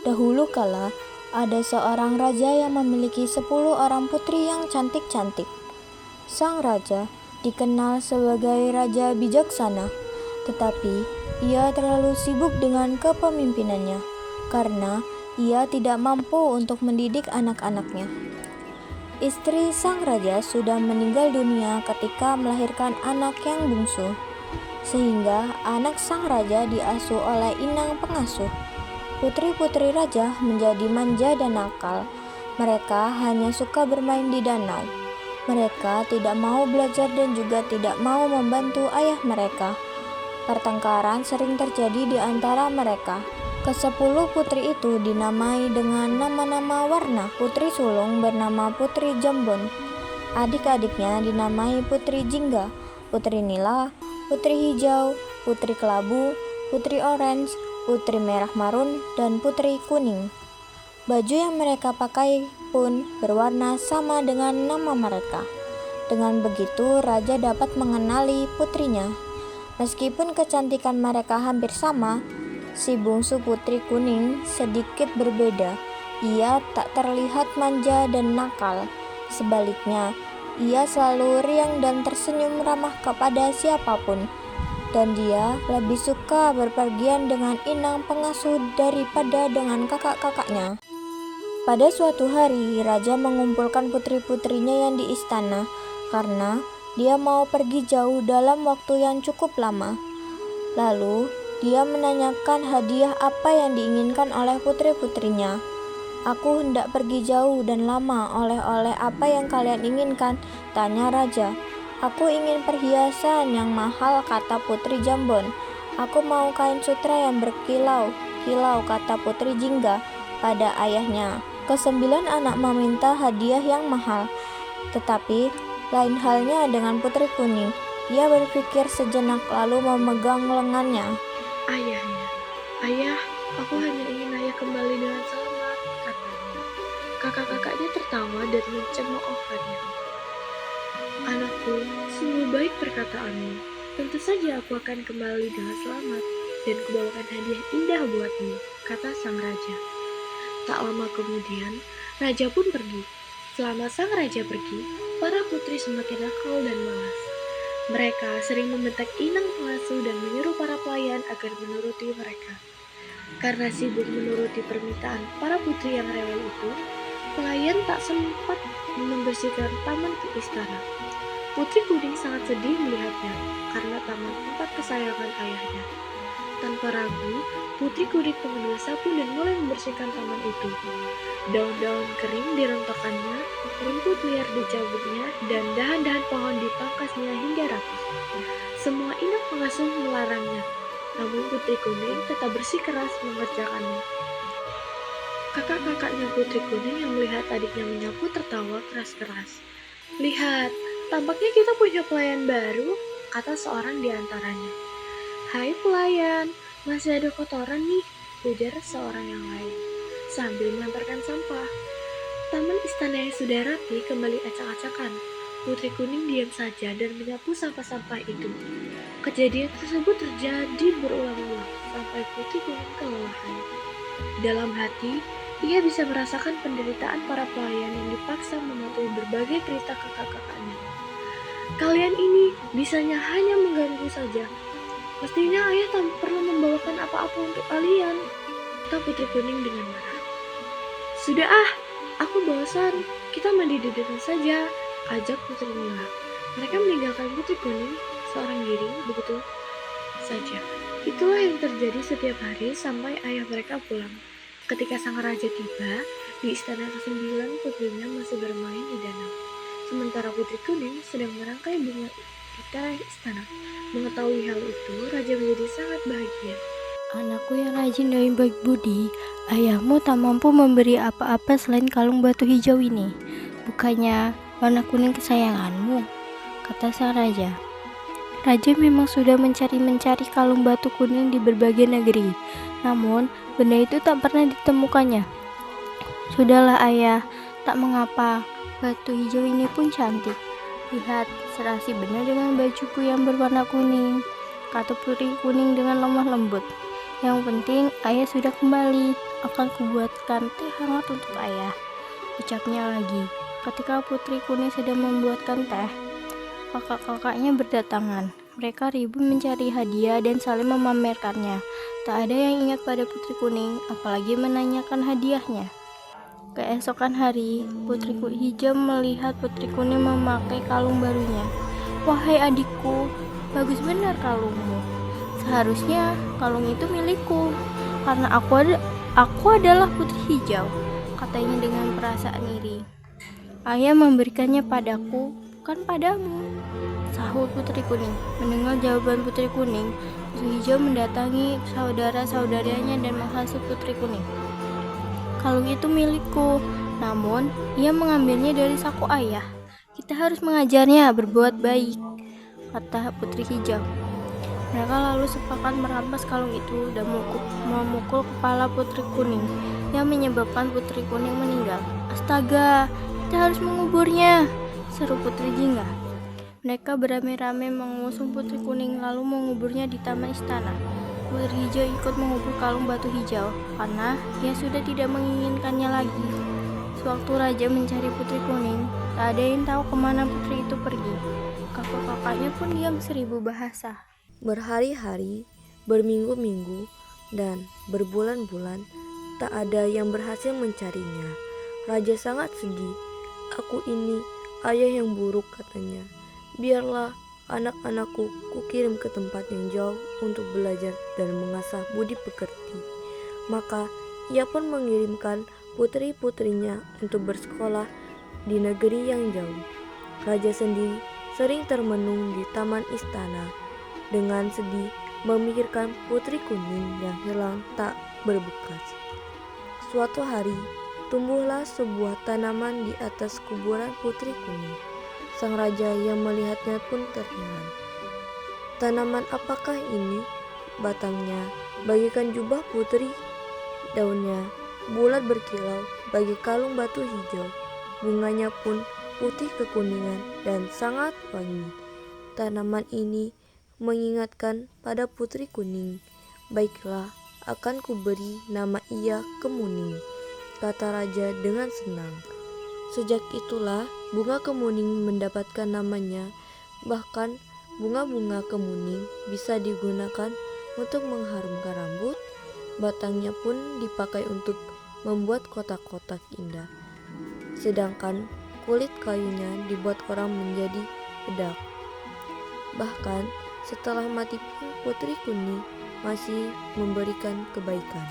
Dahulu kala, ada seorang raja yang memiliki 10 orang putri yang cantik-cantik. Sang raja dikenal sebagai raja bijaksana, tetapi ia terlalu sibuk dengan kepemimpinannya karena ia tidak mampu untuk mendidik anak-anaknya. Istri sang raja sudah meninggal dunia ketika melahirkan anak yang bungsu, sehingga anak sang raja diasuh oleh inang pengasuh. Putri-putri raja menjadi manja dan nakal. Mereka hanya suka bermain di danau. Mereka tidak mau belajar dan juga tidak mau membantu ayah mereka. Pertengkaran sering terjadi di antara mereka. Kesepuluh putri itu dinamai dengan nama-nama warna. Putri sulung bernama Putri Jambon. Adik-adiknya dinamai Putri Jingga, Putri Nila, Putri Hijau, Putri Kelabu, Putri Orange, Putri Merah Marun, dan Putri Kuning. Baju yang mereka pakai pun berwarna sama dengan nama mereka. Dengan begitu, raja dapat mengenali putrinya. Meskipun kecantikan mereka hampir sama, si bungsu Putri Kuning sedikit berbeda. Ia tak terlihat manja dan nakal. Sebaliknya, ia selalu riang dan tersenyum ramah kepada siapapun. Dan dia lebih suka berpergian dengan inang pengasuh daripada dengan kakak-kakaknya. Pada suatu hari, raja mengumpulkan putri-putrinya yang di istana karena dia mau pergi jauh dalam waktu yang cukup lama. Lalu, dia menanyakan hadiah apa yang diinginkan oleh putri-putrinya. "Aku hendak pergi jauh dan lama, oleh-oleh apa yang kalian inginkan?" tanya raja. "Aku ingin perhiasan yang mahal," kata Putri Jambon. "Aku mau kain sutra yang berkilau-kilau," kata Putri Jingga pada ayahnya. Kesembilan anak meminta hadiah yang mahal, tetapi lain halnya dengan Putri Kuning. Ia berpikir sejenak lalu memegang lengannya. Ayah, aku hanya ingin ayah kembali dengan selamat," katanya. Kakak-kakaknya tertawa dan mencemoohkannya. "Anakku, sungguh baik perkataanmu. Tentu saja aku akan kembali dengan selamat dan kubawakan hadiah indah buatmu," kata sang raja. Tak lama kemudian, raja pun pergi. Selama sang raja pergi, para putri semakin nakal dan malas. Mereka sering membentak inang pengasuh dan menyuruh para pelayan agar menuruti mereka. Karena sibuk menuruti permintaan para putri yang rewel itu, pelayan tak sempat membersihkan taman istana. Putri Kuning sangat sedih melihatnya, karena taman tempat kesayangan ayahnya. Tanpa ragu, Putri Kuning mengambil sapu dan mulai membersihkan taman itu. Daun-daun kering dirontokannya, rumput liar dicabutnya, dan dahan-dahan pohon dipangkasnya hingga rapuh. Semua inang pengasuh melarangnya, namun Putri Kuning tetap bersikeras mengerjakannya. Kakak-kakaknya Putri Kuning yang melihat adiknya menyapu tertawa keras-keras. "Lihat, tampaknya kita punya pelayan baru," kata seorang di antaranya. "Hai pelayan, masih ada kotoran nih," ujar seorang yang lain, sambil melemparkan sampah. Taman istana yang sudah rapi kembali acak-acakan. Putri Kuning diam saja dan menyapu sampah-sampah itu. Kejadian tersebut terjadi berulang-ulang sampai Putri Kuning kelelahan. Dalam hati, ia bisa merasakan penderitaan para pelayan yang dipaksa mematuhi berbagai perintah kakak-kakaknya. "Kalian ini bisanya hanya mengganggu saja. Mestinya ayah tak perlu membawakan apa-apa untuk kalian," kata Putri Kuning dengan marah. "Sudah aku bosan. Kita mandi di danau saja," ajak Putri Nila. Mereka meninggalkan Putri Kuning seorang diri begitu saja. Itulah yang terjadi setiap hari sampai ayah mereka pulang. Ketika sang raja tiba, di istana ke-9 putrinya masih bermain di danau. Sementara Putri Kuning sedang merangkai bunga di teras istana. Mengetahui hal itu, raja menjadi sangat bahagia. "Anakku yang rajin dan baik budi, ayahmu tak mampu memberi apa-apa selain kalung batu hijau ini. Bukannya warna kuning kesayanganmu?" kata sang raja. Raja memang sudah mencari kalung batu kuning di berbagai negeri, namun benda itu tak pernah ditemukannya. "Sudahlah ayah, tak mengapa, batu hijau ini pun cantik. Lihat, serasi benar dengan bajuku yang berwarna kuning," kata Putri Kuning dengan lemah lembut. "Yang penting ayah sudah kembali." akan kubuatkan teh hangat untuk ayah. Ucapnya lagi. Ketika Putri Kuning sedang membuatkan teh, kakak-kakaknya berdatangan. Mereka ribut mencari hadiah dan saling memamerkannya. Tak ada yang ingat pada Putri Kuning, apalagi menanyakan hadiahnya. Keesokan hari, Putri Hijau melihat Putri Kuning memakai kalung barunya. Wahai adikku, bagus benar kalungmu. Seharusnya kalung itu milikku, karena aku adalah Putri Hijau, katanya dengan perasaan iri. Ayah memberikannya padaku, bukan padamu, sahut Putri Kuning. Mendengar jawaban Putri Kuning, Putri Hijau mendatangi saudara-saudaranya dan menghasut Putri Kuning. Kalung itu milikku, namun ia mengambilnya dari saku ayah. Kita harus mengajarnya berbuat baik, kata Putri Hijau. Mereka lalu sepakat merampas kalung itu dan memukul kepala Putri Kuning, yang menyebabkan Putri Kuning meninggal. Astaga, kita harus menguburnya, seru Putri Jingga. Mereka beramai-ramai mengusung Putri Kuning lalu menguburnya di taman istana. Putri Hijau ikut mengubur kalung batu hijau karena ia sudah tidak menginginkannya lagi. Sewaktu raja mencari Putri Kuning, tak ada yang tahu kemana putri itu pergi. Kakak-kakaknya pun diam 1000 bahasa. Berhari-hari, berminggu-minggu, dan berbulan-bulan, tak ada yang berhasil mencarinya. Raja sangat sedih. Aku ini ayah yang buruk, katanya. Biarlah anak-anakku kukirim ke tempat yang jauh untuk belajar dan mengasah budi pekerti. Maka ia pun mengirimkan putri-putrinya untuk bersekolah di negeri yang jauh. Raja sendiri sering termenung di taman istana dengan sedih memikirkan Putri Kuning yang hilang tak berbekas. Suatu hari, tumbuhlah sebuah tanaman di atas kuburan Putri Kuning. Sang raja yang melihatnya pun terheran. Tanaman apakah ini? Batangnya bagaikan jubah putri, daunnya bulat berkilau bagai kalung batu hijau, bunganya pun putih kekuningan dan sangat wangi. Tanaman ini mengingatkan pada Putri Kuning. Baiklah, akan kuberi nama ia Kemuning, kata raja dengan senang. Sejak itulah bunga kemuning mendapatkan namanya. Bahkan bunga-bunga kemuning bisa digunakan untuk mengharumkan rambut. Batangnya pun dipakai untuk membuat kotak-kotak indah. Sedangkan kulit kayunya dibuat orang menjadi bedak. Bahkan setelah mati pun Putri Kuning masih memberikan kebaikan.